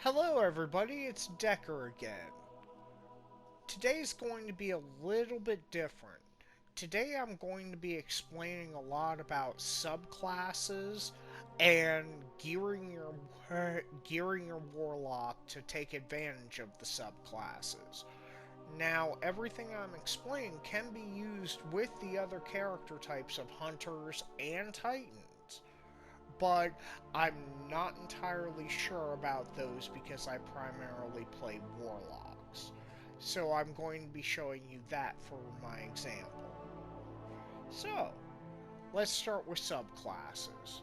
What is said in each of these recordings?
Hello everybody, it's Deccer again. Today's going to be a little bit different. Today I'm going to be explaining a lot about subclasses and gearing your warlock to take advantage of the subclasses. Now, everything I'm explaining can be used with the other character types of hunters and titans, but I'm not entirely sure about those because I primarily play warlocks. So I'm going to be showing you that for my example. So, let's start with subclasses.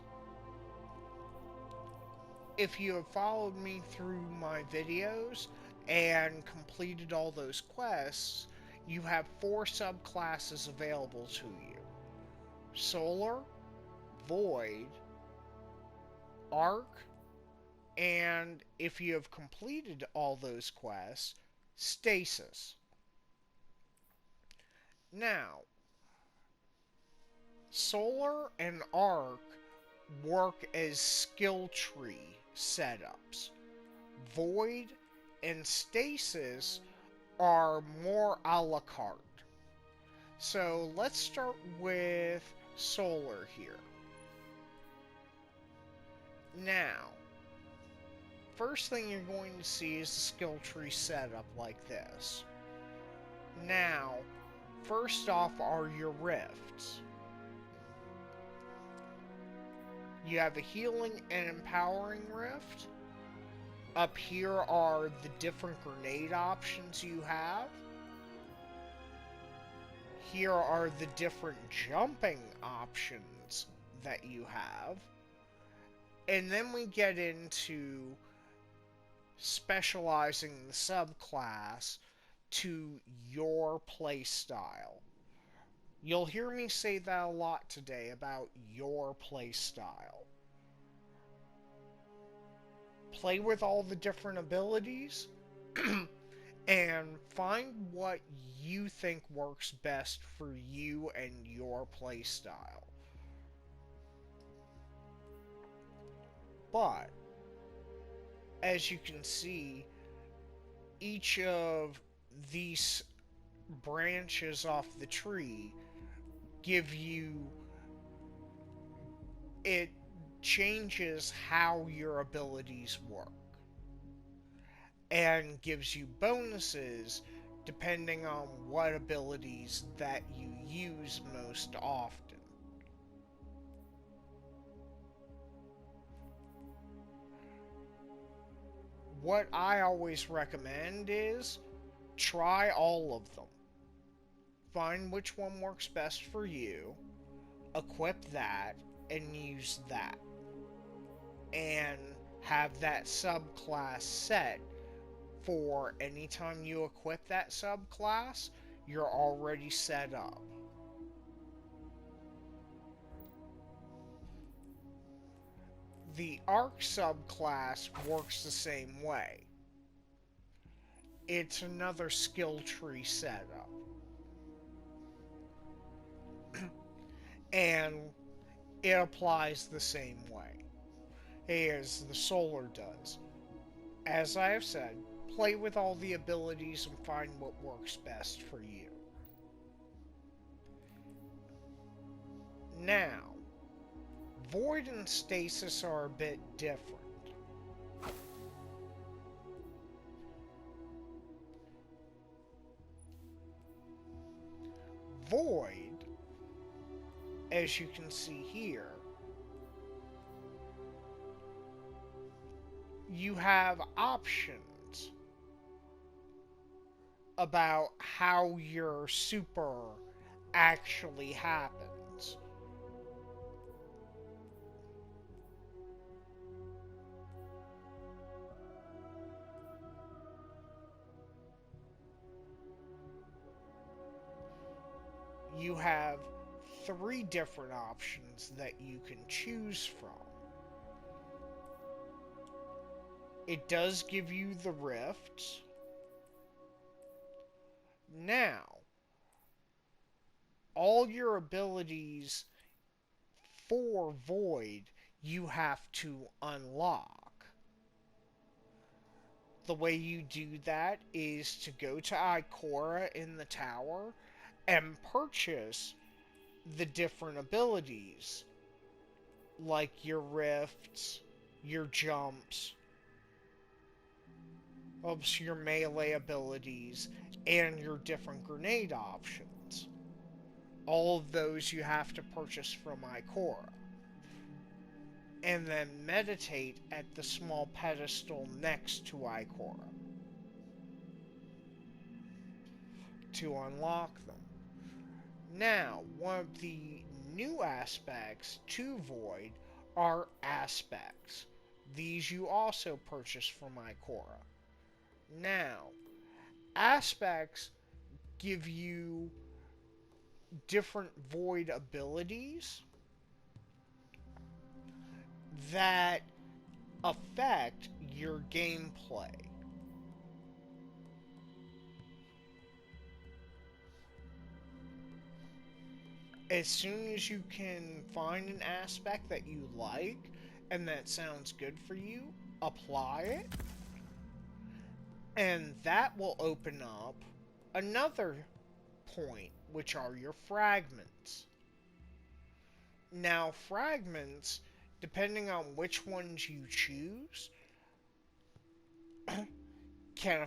If you have followed me through my videos and completed all those quests, you have 4 subclasses available to you: Solar, Void, Arc, and if you have completed all those quests, Stasis. Now, Solar and Arc work as skill tree setups. Void and Stasis are more a la carte. So let's start with Solar here. Now, first thing you're going to see is the skill tree setup like this. Now, first off are your rifts. You have a healing and empowering rift. Up here are the different grenade options you have. Here are the different jumping options that you have. And then we get into specializing the subclass to your playstyle. You'll hear me say that a lot today about your playstyle. Play with all the different abilities and find what you think works best for you and your playstyle. But, as you can see, each of these branches off the tree give you, it changes how your abilities work and gives you bonuses depending on what abilities that you use most often. What I always recommend is try all of them. Find which one works best for you, equip that, and use that. And have that subclass set for anytime you equip that subclass, you're already set up. The Arc subclass works the same way. It's another skill tree setup. And it applies the same way as the Solar does. As I have said, play with all the abilities and find what works best for you. Now, Void and Stasis are a bit different. Void, as you can see here, you have options about how your super actually happens. You have 3 different options that you can choose from. It does give you the rifts. Now, all your abilities for Void you have to unlock. The way you do that is to go to Ikora in the tower and purchase the different abilities, like your rifts, your jumps, your melee abilities, and your different grenade options. All of those you have to purchase from Ikora. And then meditate at the small pedestal next to Ikora to unlock them. Now, one of the new aspects to Void are aspects. These you also purchase from Ikora. Now, aspects give you different Void abilities that affect your gameplay. As soon as you can find an aspect that you like and that sounds good for you, apply it, and that will open up another point, which are your fragments. Now, fragments, depending on which ones you choose, can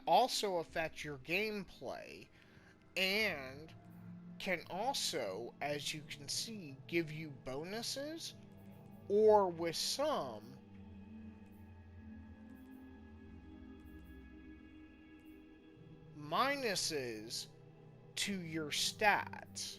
also affect your gameplay and can also, as you can see, give you bonuses, or with some, minuses to your stats.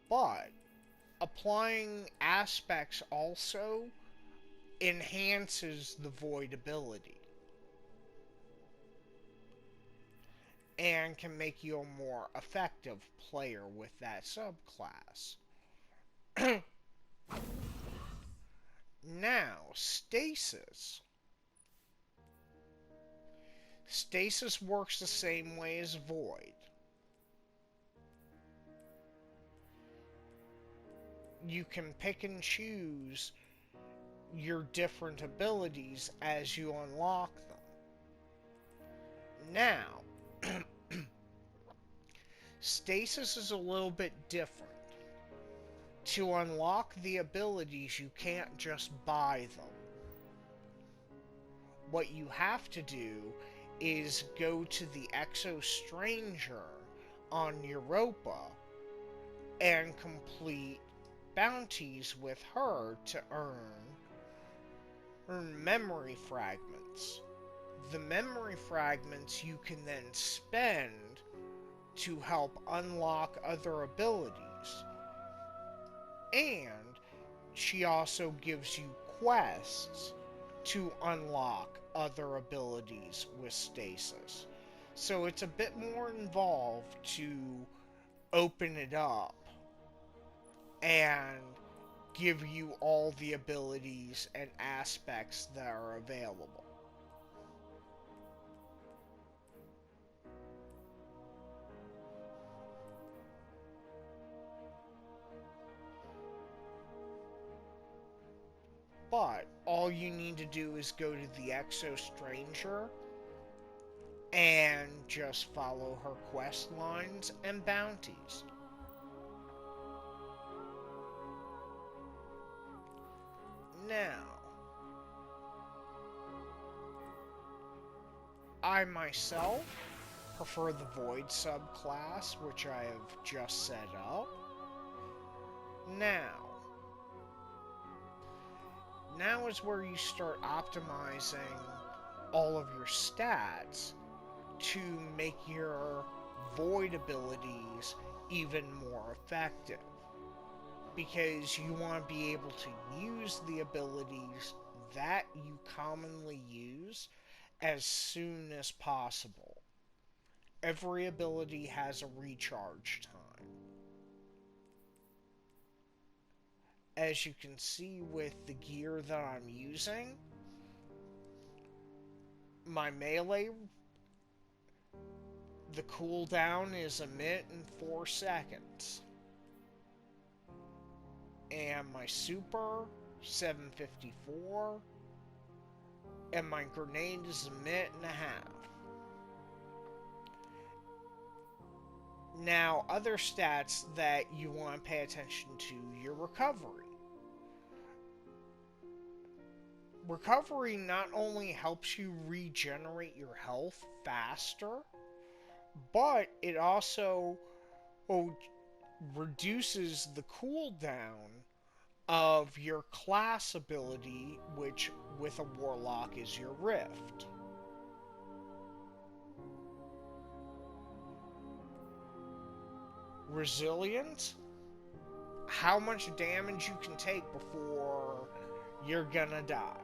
But applying aspects also enhances the void ability and can make you a more effective player with that subclass. Now, stasis. Stasis works the same way as void. You can pick and choose your different abilities as you unlock them. Now, stasis is a little bit different. To unlock the abilities, you can't just buy them. What you have to do is go to the Exo Stranger on Europa and complete bounties with her to earn memory fragments. The memory fragments you can then spend to help unlock other abilities. And she also gives you quests to unlock other abilities with stasis. So it's a bit more involved to open it up and give you all the abilities and aspects that are available. But all you need to do is go to the Exo Stranger and just follow her quest lines and bounties. Now, I myself prefer the Void subclass, which I have just set up. Now is where you start optimizing all of your stats to make your Void abilities even more effective. Because you want to be able to use the abilities that you commonly use as soon as possible. Every ability has a recharge time. As you can see with the gear that I'm using, my melee, the cooldown is a minute and 4 seconds. And my super, 754. And my grenade is a minute and a half. Now, other stats that you want to pay attention to, your recovery. Recovery not only helps you regenerate your health faster, but it also reduces the cooldown of your class ability, which with a warlock is your rift. Resilience, how much damage you can take before you're gonna die.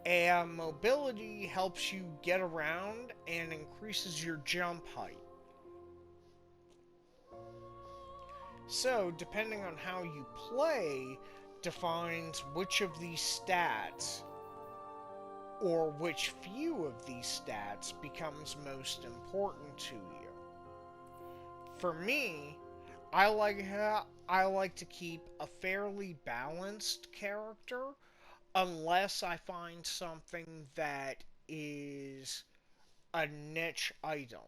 And mobility helps you get around and increases your jump height. So, depending on how you play, defines which of these stats, or which few of these stats, becomes most important to you. For me, I like to keep a fairly balanced character, unless I find something that is a niche item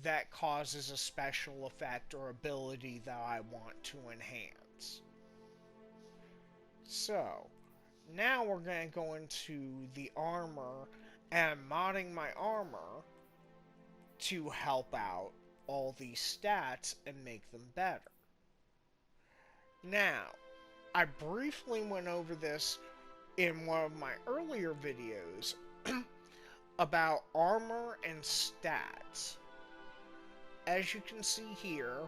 that causes a special effect or ability that I want to enhance. So, now we're going to go into the armor and modding my armor to help out all these stats and make them better. Now, I briefly went over this in one of my earlier videos about armor and stats. As you can see here,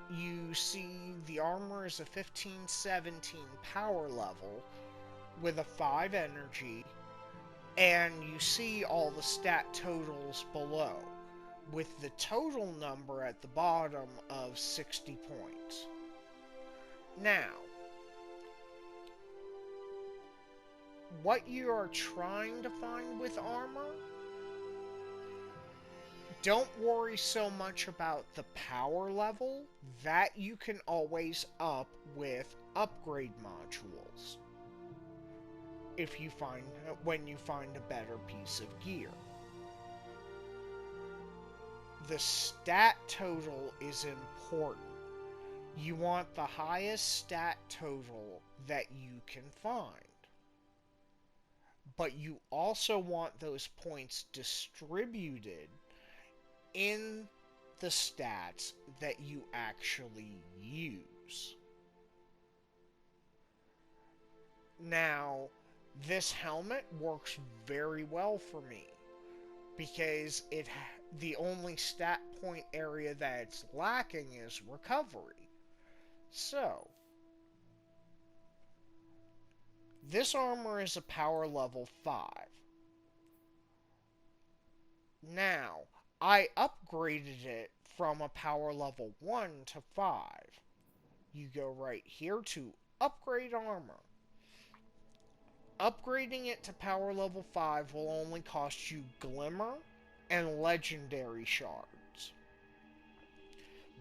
you see the armor is a 15-17 power level with a 5 energy, and you see all the stat totals below, with the total number at the bottom of 60 points. Now, what you are trying to find with armor, don't worry so much about the power level. That you can always up with upgrade modules when you find a better piece of gear. The stat total is important. You want the highest stat total that you can find. But you also want those points distributed in the stats that you actually use. Now, this helmet works very well for me because the only stat point area that it's lacking is recovery. So, this armor is a power level 5. Now, I upgraded it from a power level 1 to 5. You go right here to upgrade armor. Upgrading it to power level 5 will only cost you glimmer and legendary shards.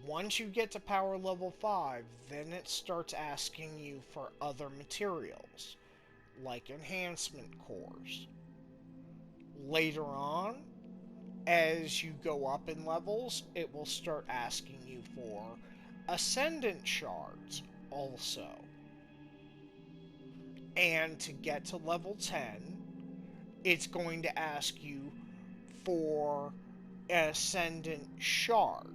Once you get to power level 5, then it starts asking you for other materials, like enhancement cores. Later on, as you go up in levels, it will start asking you for ascendant shards also. And to get to level 10, it's going to ask you for an ascendant shard.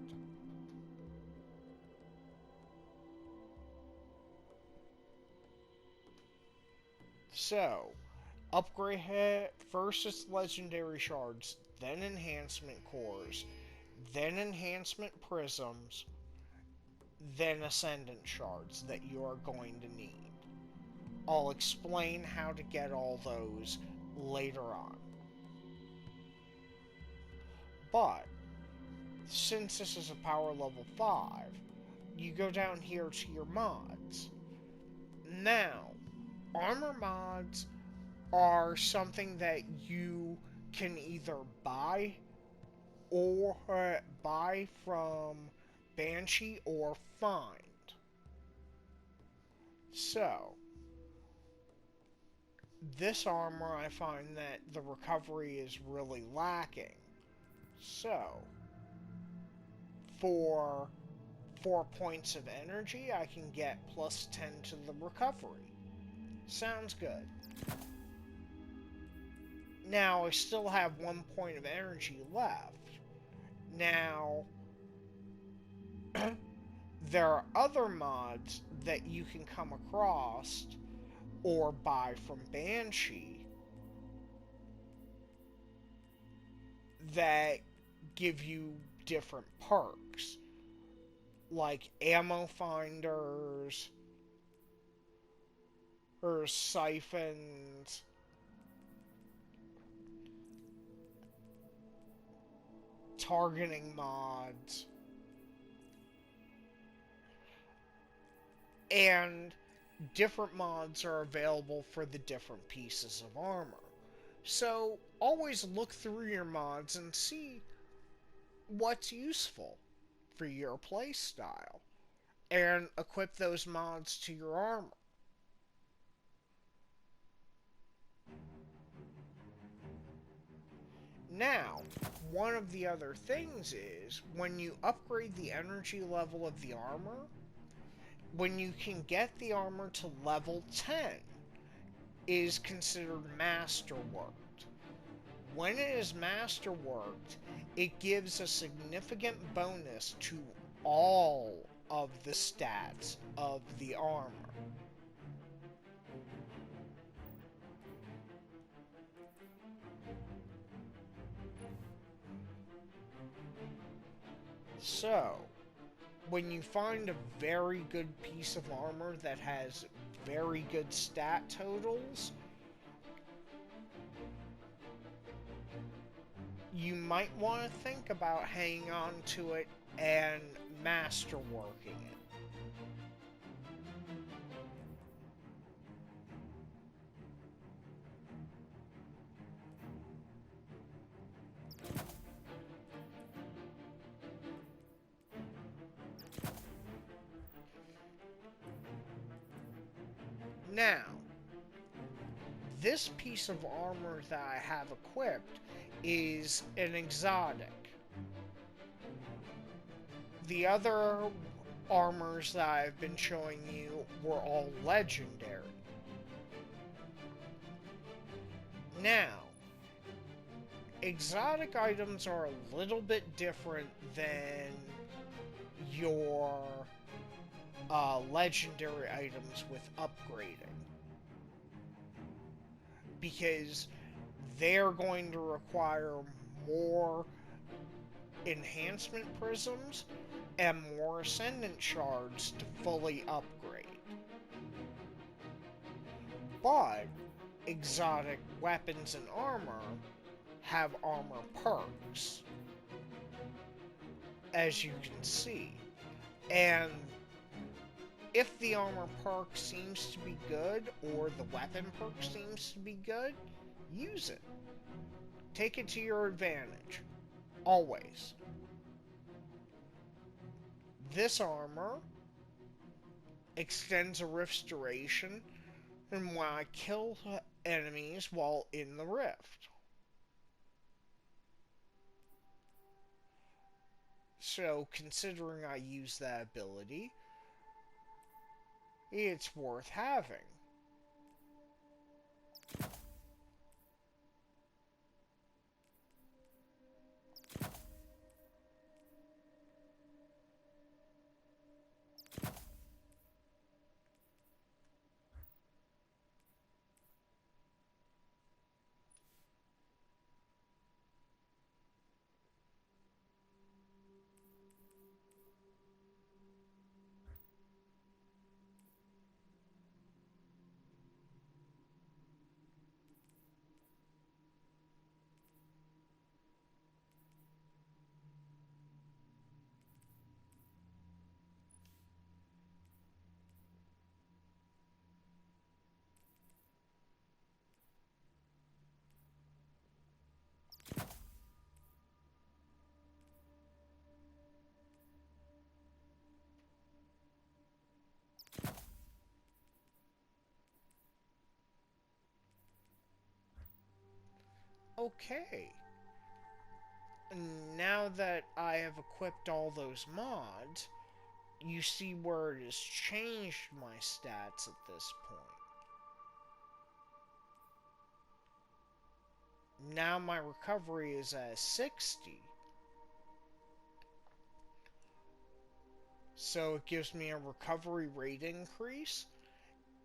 So, upgrade first it's legendary shards, then enhancement cores, then enhancement prisms, then ascendant shards that you are going to need. I'll explain how to get all those later on. But, since this is a power level 5, you go down here to your mods. Now, armor mods are something that you can either buy or buy from Banshee or find. So, this armor, I find that the recovery is really lacking. So, for 4 points of energy, I can get plus 10 to the recovery. Sounds good. Now, I still have 1 point of energy left. Now, there are other mods that you can come across or buy from Banshee that give you different perks, like ammo finders, or siphons, targeting mods, and different mods are available for the different pieces of armor. So always look through your mods and see what's useful for your playstyle, and equip those mods to your armor. Now, one of the other things is, when you upgrade the energy level of the armor, when you can get the armor to level 10, is considered masterworked. When it is masterworked, it gives a significant bonus to all of the stats of the armor. So, when you find a very good piece of armor that has very good stat totals, you might want to think about hanging on to it and masterworking it. Now, this piece of armor that I have equipped is an exotic. The other armors that I've been showing you were all legendary. Now, exotic items are a little bit different than your legendary items with upgrading, because they're going to require more enhancement prisms and more ascendant shards to fully upgrade. But exotic weapons and armor have armor perks, as you can see. And if the armor perk seems to be good, or the weapon perk seems to be good, use it. Take it to your advantage. Always. This armor extends a rift's duration and when I kill enemies while in the rift. So, considering I use that ability, it's worth having. Okay. Now that I have equipped all those mods, you see where it has changed my stats at this point. Now my recovery is at 60. So it gives me a recovery rate increase,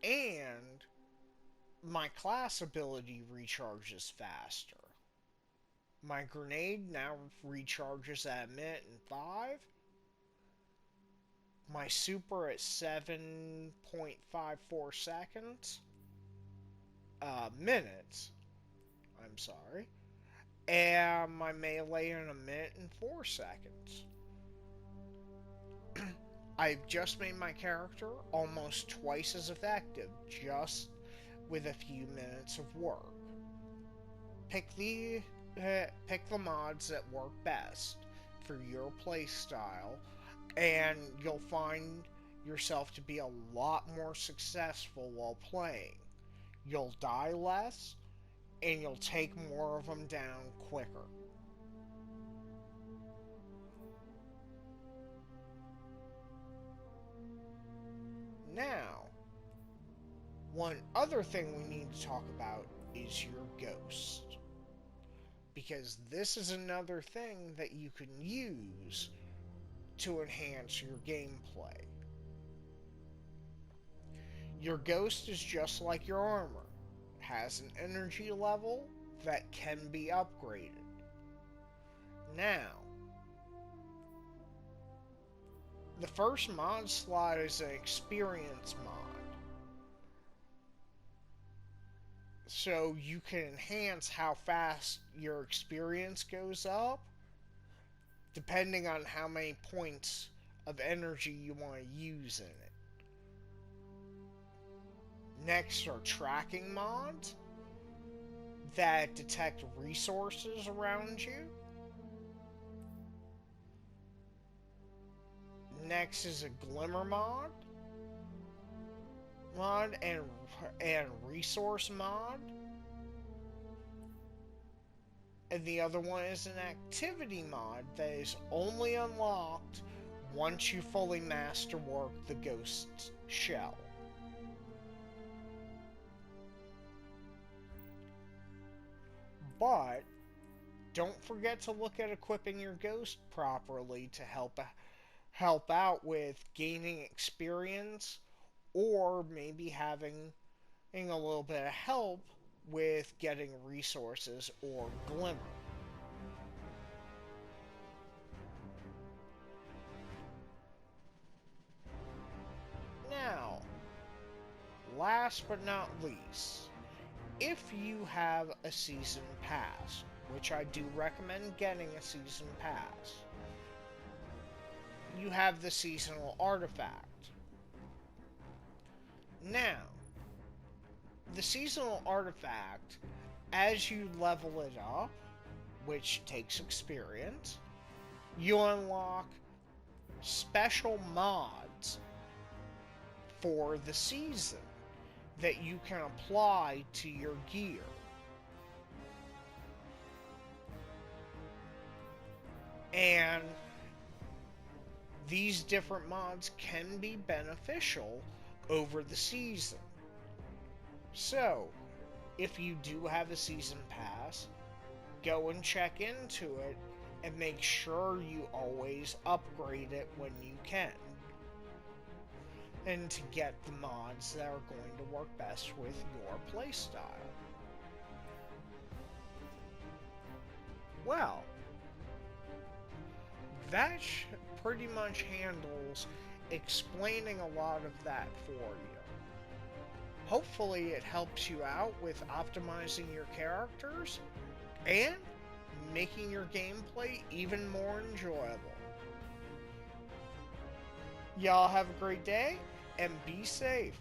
and my class ability recharges faster. My grenade now recharges at a minute and 5. My super at 7.54 seconds. Minutes. I'm sorry. And my melee in a minute and 4 seconds. I've just made my character almost twice as effective, just with a few minutes of work. Pick the mods that work best for your playstyle, and you'll find yourself to be a lot more successful while playing. You'll die less, and you'll take more of them down quicker. Now, one other thing we need to talk about is your ghost. Because this is another thing that you can use to enhance your gameplay. Your ghost is just like your armor. It has an energy level that can be upgraded. Now, the first mod slot is an experience mod. So you can enhance how fast your experience goes up depending on how many points of energy you want to use in it. Next are tracking mods that detect resources around you. Next is a glimmer mod and resource mod. And the other one is an activity mod that is only unlocked once you fully masterwork the ghost shell. But don't forget to look at equipping your ghost properly to help out with gaining experience, or maybe having a little bit of help with getting resources or glimmer. Now, last but not least, if you have a season pass, which I do recommend getting a season pass, you have the seasonal artifact. Now, the seasonal artifact, as you level it up, which takes experience, you unlock special mods for the season that you can apply to your gear. And these different mods can be beneficial over the season. So, if you do have a season pass, go and check into it and make sure you always upgrade it when you can. And to get the mods that are going to work best with your playstyle. Well, that pretty much handles explaining a lot of that for you. Hopefully it helps you out with optimizing your characters and making your gameplay even more enjoyable. Y'all have a great day and be safe.